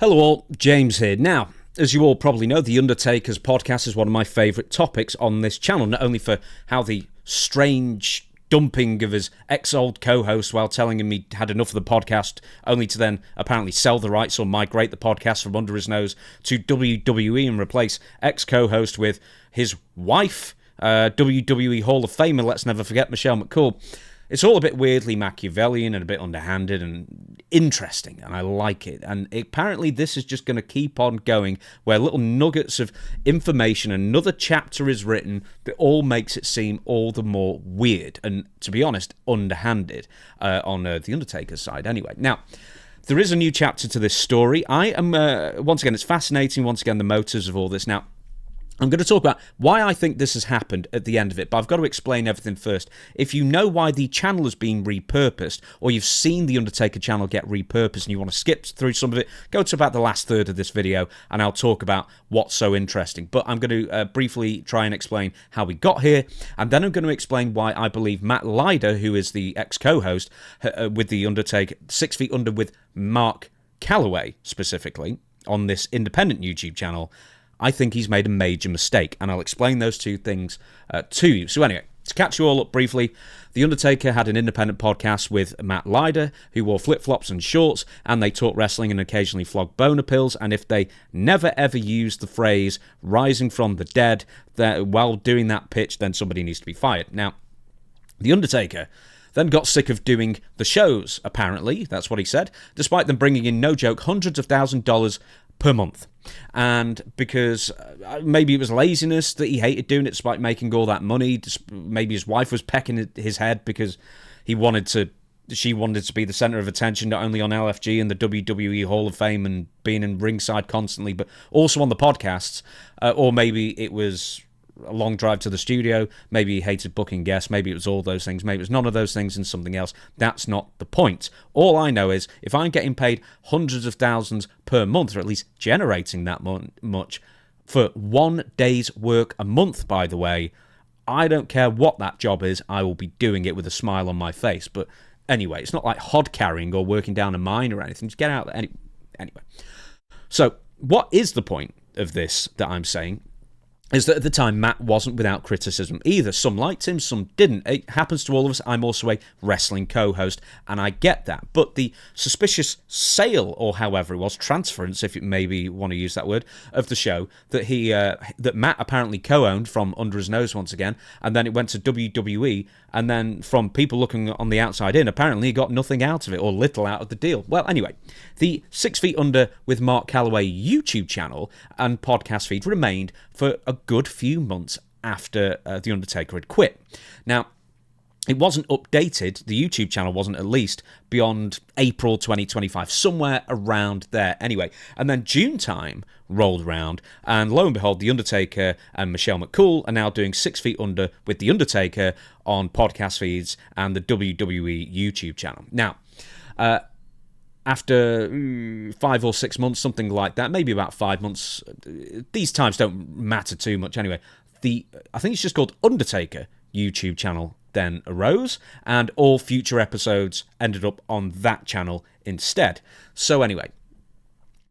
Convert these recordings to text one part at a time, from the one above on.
Hello all, James here. Now, as you all probably know, the Undertaker's podcast is one of my favourite topics on this channel, not only for how the strange dumping of his ex-old co-host while telling him he had enough of the podcast, only to then apparently sell the rights or migrate the podcast from under his nose to WWE and replace ex-co-host with his wife, WWE Hall of Famer, let's never forget, Michelle McCool. It's all a bit weirdly Machiavellian and a bit underhanded and interesting, and I like it. And apparently this is just going to keep on going, where little nuggets of information, another chapter is written that all makes it seem all the more weird and, to be honest, underhanded on the Undertaker's side anyway. Now, there is a new chapter to this story. I am, once again, it's fascinating, once again, the motives of all this. Now, I'm going to talk about why I think this has happened at the end of it, but I've got to explain everything first. If you know why the channel is being repurposed, or you've seen the Undertaker channel get repurposed and you want to skip through some of it, go to about the last third of this video and I'll talk about what's so interesting. But I'm going to briefly try and explain how we got here, and then I'm going to explain why I believe Matt Lyda, who is the ex-co-host with the Undertaker, 6 Feet Under with Mark Calaway specifically, on this independent YouTube channel, I think he's made a major mistake, and I'll explain those two things to you. So anyway, to catch you all up briefly, The Undertaker had an independent podcast with Matt Lyda, who wore flip-flops and shorts, and they talk wrestling and occasionally flog boner pills, and if they never ever used the phrase rising from the dead while doing that pitch, then somebody needs to be fired. Now, The Undertaker then got sick of doing the shows, apparently, that's what he said, despite them bringing in, no joke, hundreds of $1,000s per month. And because maybe it was laziness that he hated doing it despite making all that money, maybe his wife was pecking at his head because she wanted to be the centre of attention, not only on LFG and the WWE Hall of Fame and being in ringside constantly, but also on the podcasts. Or maybe it was a long drive to the studio, maybe he hated booking guests, maybe it was all those things, maybe it was none of those things and something else. That's not the point. All I know is if I'm getting paid hundreds of thousands per month, or at least generating that much for 1 day's work a month, by the way, I don't care what that job is, I will be doing it with a smile on my face. But anyway, it's not like hod carrying or working down a mine or anything. Just get out there. Anyway. So what is the point of this that I'm saying? Is that at the time, Matt wasn't without criticism either. Some liked him, some didn't. It happens to all of us. I'm also a wrestling co-host, and I get that. But the suspicious sale, or however it was, transference, if you maybe want to use that word, of the show, that Matt apparently co-owned from under his nose once again, and then it went to WWE, and then from people looking on the outside in, apparently he got nothing out of it, or little out of the deal. Well, anyway, the 6 Feet Under with Mark Calaway YouTube channel and podcast feed remained for a good few months after The Undertaker had quit. Now, it wasn't updated, the YouTube channel wasn't at least, beyond April 2025, somewhere around there anyway. And then June time rolled around, and lo and behold, The Undertaker and Michelle McCool are now doing 6 Feet Under with The Undertaker on podcast feeds and the WWE YouTube channel. Now, after 5 or 6 months, something like that, maybe about 5 months, these times don't matter too much anyway, I think it's just called Undertaker YouTube channel then arose, and all future episodes ended up on that channel instead. So anyway,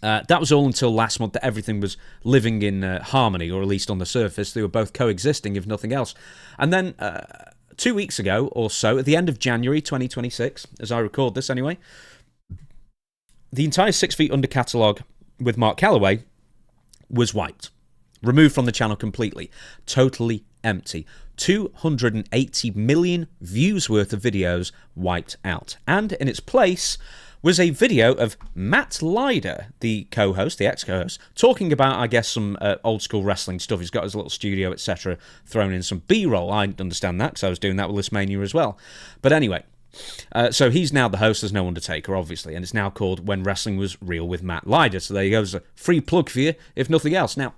that was all until last month that everything was living in harmony, or at least on the surface. They were both coexisting, if nothing else. And then 2 weeks ago or so, at the end of January 2026, as I record this anyway, the entire 6 Feet Under catalogue with Mark Calaway was wiped. Removed from the channel completely. Totally empty. 280 million views worth of videos wiped out. And in its place was a video of Matt Lyda, the co-host, the ex-co-host, talking about, I guess, some old school wrestling stuff. He's got his little studio, etc., thrown in some B-roll. I understand that because I was doing that with Listmania as well. But anyway, so he's now the host. There's no Undertaker, obviously, and it's now called When Wrestling Was Real with Matt Lyda. So there you go. There's a free plug for you, if nothing else. Now,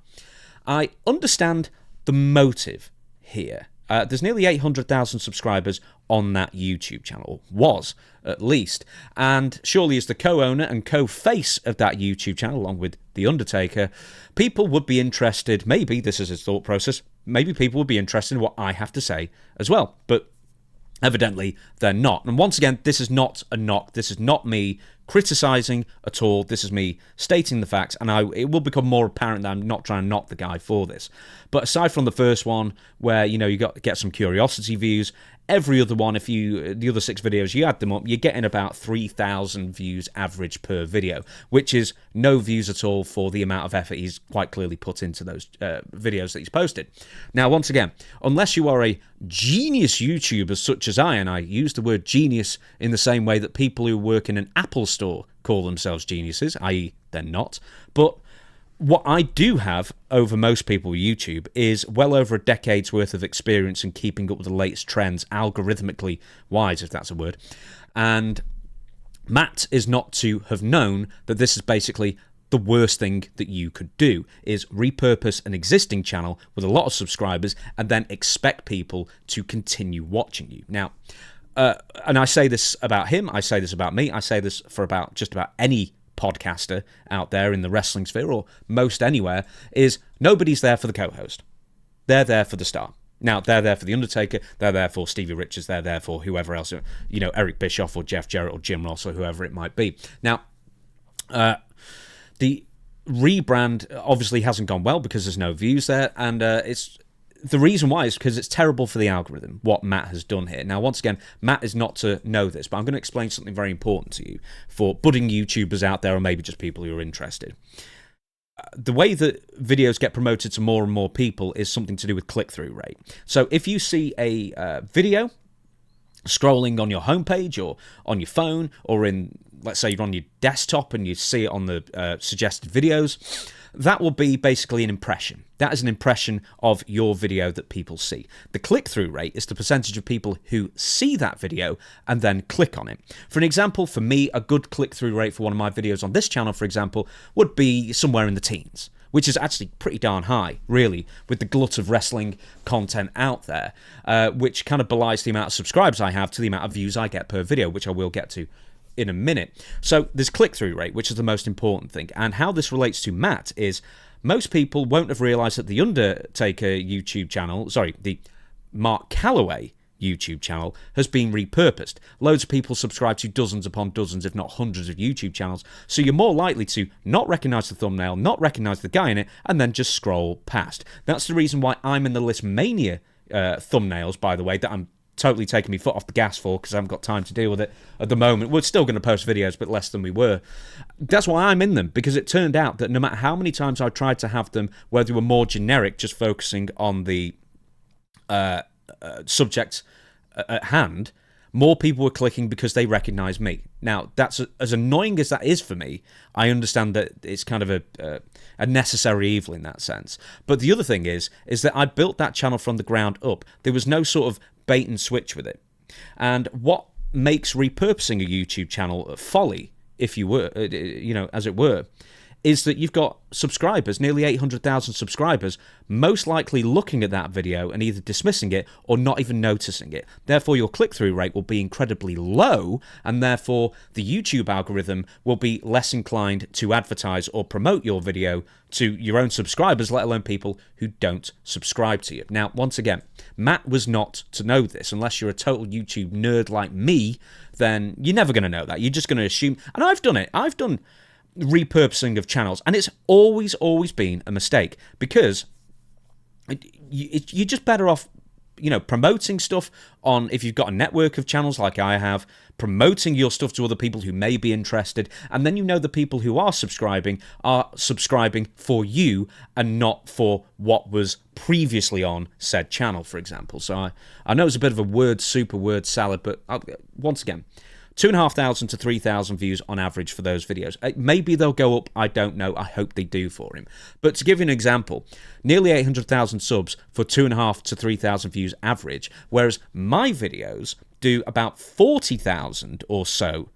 I understand the motive here. There's nearly 800,000 subscribers on that YouTube channel, was at least, and surely as the co-owner and co-face of that YouTube channel, along with The Undertaker, people would be interested, maybe this is his thought process, maybe people would be interested in what I have to say as well, but evidently they're not. And once again, this is not a knock, this is not me criticising at all. This is me stating the facts, and it will become more apparent that I'm not trying to knock the guy for this. But aside from the first one, where you get some curiosity views, every other one, the other 6 videos, you add them up, you're getting about 3,000 views average per video, which is no views at all for the amount of effort he's quite clearly put into those videos that he's posted. Now, once again, unless you are a genius YouTuber such as I, and I use the word genius in the same way that people who work in an Apple store call themselves geniuses, i.e. they're not, but what I do have over most people with YouTube is well over a decade's worth of experience in keeping up with the latest trends, algorithmically wise, if that's a word. And Matt is not to have known that this is basically the worst thing that you could do, is repurpose an existing channel with a lot of subscribers and then expect people to continue watching you. Now, and I say this about him, I say this about me, I say this for about just about any podcaster out there in the wrestling sphere or most anywhere, is nobody's there for the co-host. They're there for the star. Now, they're there for The Undertaker, they're there for Stevie Richards, they're there for whoever else, Eric Bischoff or Jeff Jarrett or Jim Ross or whoever it might be. Now, the rebrand obviously hasn't gone well because there's no views there, and the reason why is because it's terrible for the algorithm, what Matt has done here. Now, once again, Matt is not to know this, but I'm going to explain something very important to you for budding YouTubers out there, or maybe just people who are interested. The way that videos get promoted to more and more people is something to do with click-through rate. So if you see a video scrolling on your homepage or on your phone, or let's say you're on your desktop and you see it on the suggested videos, that will be basically an impression. That is an impression of your video that people see. The click-through rate is the percentage of people who see that video and then click on it. For an example, for me, a good click-through rate for one of my videos on this channel, for example, would be somewhere in the teens, which is actually pretty darn high, really, with the glut of wrestling content out there, which kind of belies the amount of subscribers I have to the amount of views I get per video, which I will get to in a minute. So there's click-through rate, which is the most important thing. And how this relates to Matt is most people won't have realised that the Undertaker YouTube channel, the Mark Calaway YouTube channel has been repurposed. Loads of people subscribe to dozens upon dozens, if not hundreds of YouTube channels, so you're more likely to not recognise the thumbnail, not recognise the guy in it, and then just scroll past. That's the reason why I'm in the List Mania thumbnails, by the way, that I'm totally taking my foot off the gas for because I haven't got time to deal with it at the moment. We're still going to post videos, but less than we were. That's why I'm in them, because it turned out that no matter how many times I tried to have them where they were more generic, just focusing on the subject at hand, more people were clicking because they recognise me. Now, that's as annoying as that is for me. I understand that it's kind of a necessary evil in that sense. But the other thing is that I built that channel from the ground up. There was no sort of bait and switch with it. And what makes repurposing a YouTube channel folly, if you were, as it were, is that you've got subscribers, nearly 800,000 subscribers, most likely looking at that video and either dismissing it or not even noticing it. Therefore, your click-through rate will be incredibly low, and therefore the YouTube algorithm will be less inclined to advertise or promote your video to your own subscribers, let alone people who don't subscribe to you. Now, once again, Matt was not to know this. Unless you're a total YouTube nerd like me, then you're never going to know that. You're just going to assume, and I've done it. I've done repurposing of channels, and it's always been a mistake, because you're just better off promoting stuff on, if you've got a network of channels like I have, promoting your stuff to other people who may be interested, and then the people who are subscribing for you and not for what was previously on said channel, for example. So I know it's a bit of a word salad, but once again, 2,500 to 3,000 views on average for those videos. Maybe they'll go up, I don't know. I hope they do for him. But to give you an example, nearly 800,000 subs for 2,500 to 3,000 views average, whereas my videos do about 40,000 or so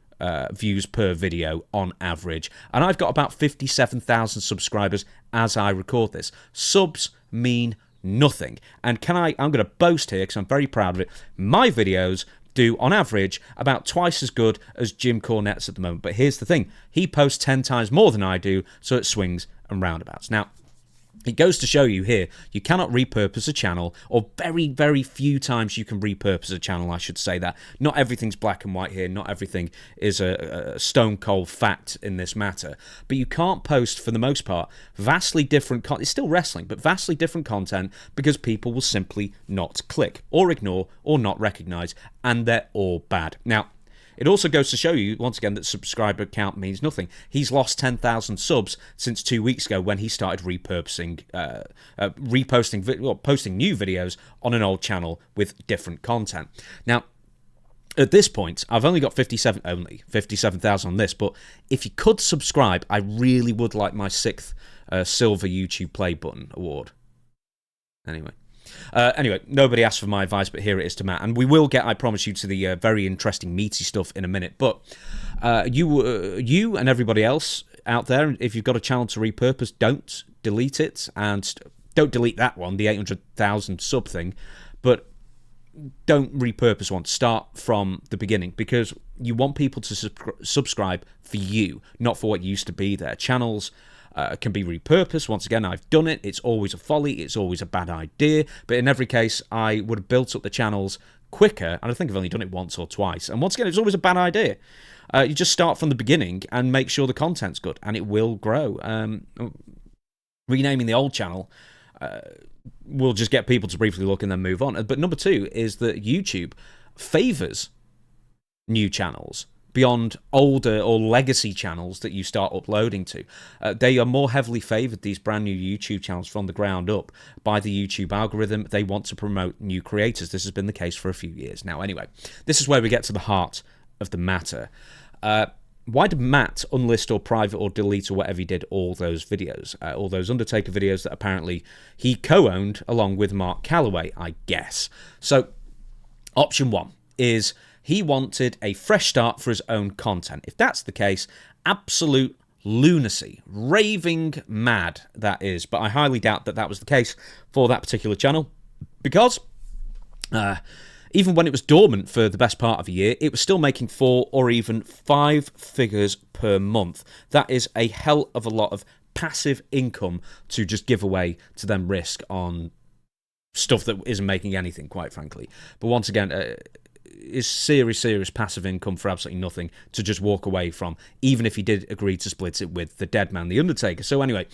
views per video on average. And I've got about 57,000 subscribers as I record this. Subs mean nothing. And I'm going to boast here because I'm very proud of it. My videos do, on average, about twice as good as Jim Cornette's at the moment. But here's the thing. He posts 10 times more than I do, so it swings and roundabouts. Now, It goes to show you here, you cannot repurpose a channel, or very, very few times you can repurpose a channel, I should say that. Not everything's black and white here, not everything is a stone cold fact in this matter. But you can't post, for the most part, vastly different content. It's still wrestling, but vastly different content because people will simply not click, or ignore, or not recognize, and they're all bad. Now, it also goes to show you, once again, that subscriber count means nothing. He's lost 10,000 subs since 2 weeks ago when he started posting new videos on an old channel with different content. Now, at this point, I've only got 57,000 on this, but if you could subscribe, I really would like my 6th silver YouTube play button award. Anyway, nobody asked for my advice, but here it is to Matt. And we will get, I promise you, to the very interesting, meaty stuff in a minute. But you and everybody else out there, if you've got a channel to repurpose, don't delete it. And don't delete that one, the 800,000 sub thing. But don't repurpose one. Start from the beginning, because you want people to subscribe for you, not for what used to be there. Channels can be repurposed. Once again, I've done it. It's always a folly. It's always a bad idea. But in every case, I would have built up the channels quicker. And I think I've only done it once or twice. And once again, it's always a bad idea. You just start from the beginning and make sure the content's good, and it will grow. Renaming the old channel will just get people to briefly look and then move on. But number 2 is that YouTube favors new channels beyond older or legacy channels that you start uploading to. They are more heavily favored, these brand new YouTube channels, from the ground up by the YouTube algorithm. They want to promote new creators. This has been the case for a few years now. Anyway, this is where we get to the heart of the matter. Why did Matt unlist or private or delete or whatever he did all those videos? All those Undertaker videos that apparently he co-owned along with Mark Calaway, I guess. So, option 1 is he wanted a fresh start for his own content. If that's the case, absolute lunacy. Raving mad, that is. But I highly doubt that that was the case for that particular channel, because even when it was dormant for the best part of a year, it was still making 4 or even 5 figures per month. That is a hell of a lot of passive income to just give away to them risk on stuff that isn't making anything, quite frankly. But once again, is serious passive income for absolutely nothing to just walk away from, even if he did agree to split it with the dead man, the Undertaker. So anyway,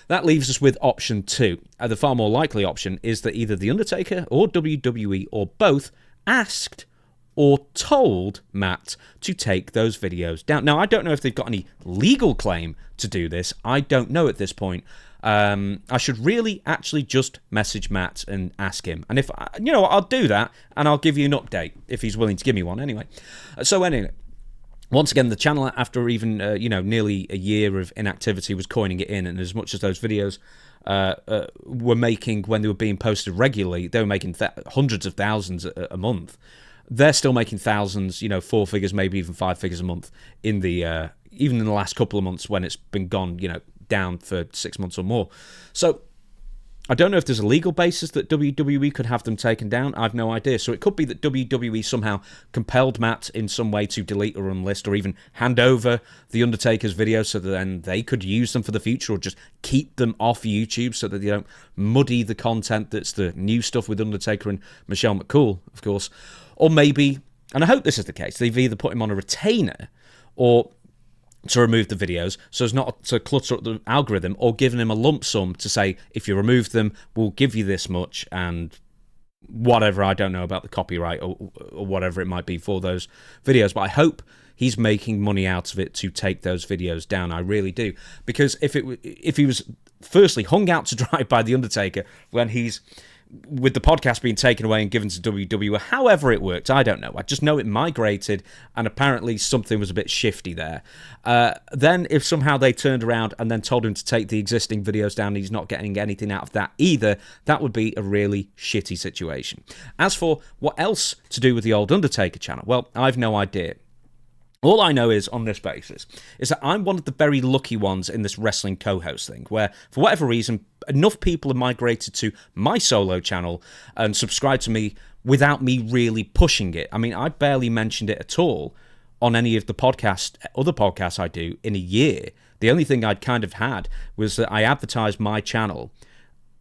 that leaves us with option 2. The far more likely option is that either the Undertaker or WWE or both asked or told Matt to take those videos down. Now, I don't know if they've got any legal claim to do this. I don't know at this point. I should really actually just message Matt and ask him. And if, I'll do that, and I'll give you an update if he's willing to give me one anyway. So anyway, once again, the channel, after even, nearly a year of inactivity, was coining it in. And as much as those videos were making, when they were being posted regularly, they were making hundreds of thousands a month. They're still making thousands, 4 figures, maybe even 5 figures a month in the even in the last couple of months when it's been gone, down for 6 months or more. So I don't know if there's a legal basis that WWE could have them taken down. I've no idea. So it could be that WWE somehow compelled Matt in some way to delete or unlist, or even hand over the Undertaker's videos so that then they could use them for the future, or just keep them off YouTube so that they don't muddy the content that's the new stuff with Undertaker and Michelle McCool, of course. Or maybe, and I hope this is the case, they've either put him on a retainer or to remove the videos so as not to clutter up the algorithm, or given him a lump sum to say, if you remove them, we'll give you this much, and whatever, I don't know about the copyright or whatever it might be for those videos. But I hope he's making money out of it to take those videos down. I really do. Because if he was firstly hung out to dry by the Undertaker when he's, with the podcast being taken away and given to WWE, however it worked, I don't know. I just know it migrated, and apparently something was a bit shifty there. Then if somehow they turned around and then told him to take the existing videos down, and he's not getting anything out of that either, that would be a really shitty situation. As for what else to do with the old Undertaker channel, well, I've no idea. All I know is, on this basis, is that I'm one of the very lucky ones in this wrestling co-host thing, where, for whatever reason, enough people have migrated to my solo channel and subscribed to me without me really pushing it. I mean, I barely mentioned it at all on any of the other podcasts I do in a year. The only thing I'd kind of had was that I advertised my channel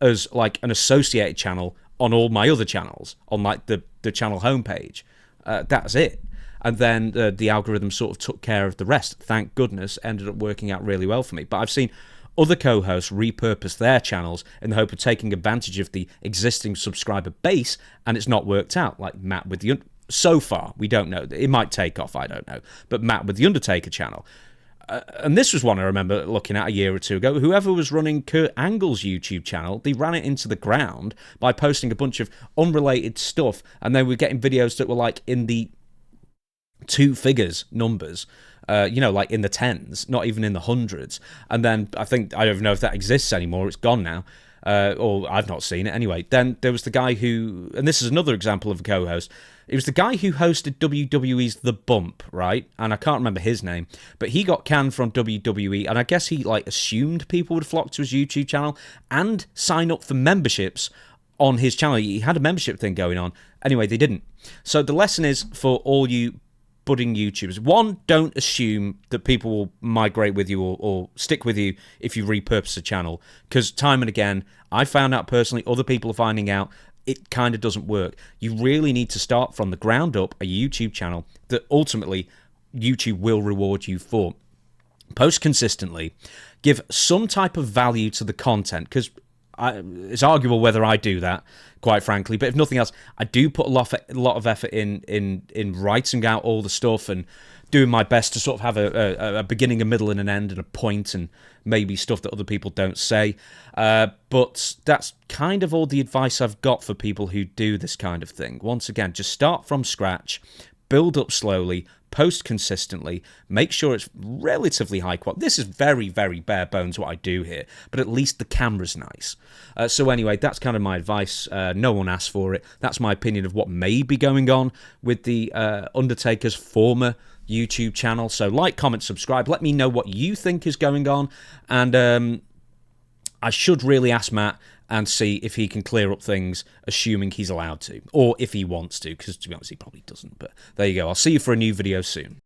as like an associated channel on all my other channels, on like the channel homepage. That's it. And then the algorithm sort of took care of the rest. Thank goodness, ended up working out really well for me. But I've seen other co-hosts repurpose their channels in the hope of taking advantage of the existing subscriber base, and it's not worked out. Like Matt with the... So far, we don't know. It might take off, I don't know. But Matt with the Undertaker channel. And this was one I remember looking at a year or two ago. Whoever was running Kurt Angle's YouTube channel, they ran it into the ground by posting a bunch of unrelated stuff, and they were getting videos that were like in the 2 figures numbers, like in the tens, not even in the hundreds. And then I don't even know if that exists anymore. It's gone now. Or I've not seen it anyway. Then there was the guy who, and this is another example of a co-host. It was the guy who hosted WWE's The Bump, right? And I can't remember his name, but he got canned from WWE, and I guess he like assumed people would flock to his YouTube channel and sign up for memberships on his channel. He had a membership thing going on. Anyway, they didn't. So the lesson is for all you budding YouTubers: 1, don't assume that people will migrate with you or stick with you if you repurpose a channel, because time and again, I found out personally, other people are finding out, it kind of doesn't work. You really need to start from the ground up a YouTube channel that ultimately YouTube will reward you for. Post consistently, give some type of value to the content, because it's arguable whether I do that, quite frankly. But if nothing else, I do put a lot of effort in writing out all the stuff and doing my best to sort of have a beginning, a middle, and an end, and a point, and maybe stuff that other people don't say. But that's kind of all the advice I've got for people who do this kind of thing. Once again, just start from scratch, build up slowly, post consistently, make sure it's relatively high quality. This is very, very bare bones what I do here, but at least the camera's nice. So anyway, that's kind of my advice. No one asked for it. That's my opinion of what may be going on with the Undertaker's former YouTube channel. So like, comment, subscribe. Let me know what you think is going on. And I should really ask Matt and see if he can clear up things, assuming he's allowed to, or if he wants to, because to be honest, he probably doesn't. But there you go. I'll see you for a new video soon.